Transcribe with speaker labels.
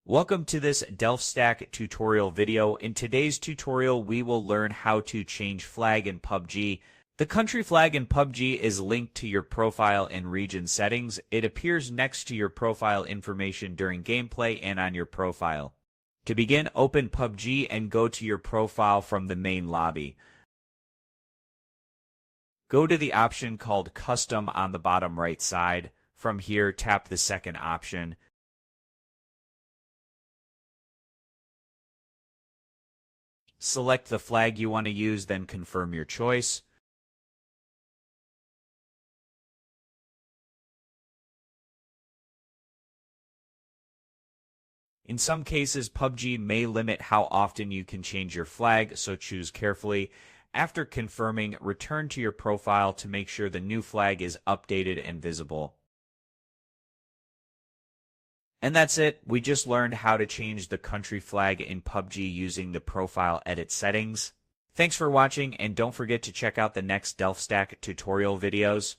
Speaker 1: Welcome to this DelftStack tutorial video. In today's tutorial, we will learn how to change flag in PUBG. The country flag in PUBG is linked to your profile and region settings. It appears next to your profile information during gameplay and on your profile. To begin, open PUBG and go to your profile from the main lobby. Go to the option called Custom on the bottom right side. From here, tap the second option. Select the flag you want to use, then confirm your choice. In some cases, PUBG may limit how often you can change your flag, so choose carefully. After confirming, return to your profile to make sure the new flag is updated and visible. And that's it. We just learned how to change the country flag in PUBG using the profile edit settings. Thanks for watching, and don't forget to check out the next DelftStack tutorial videos.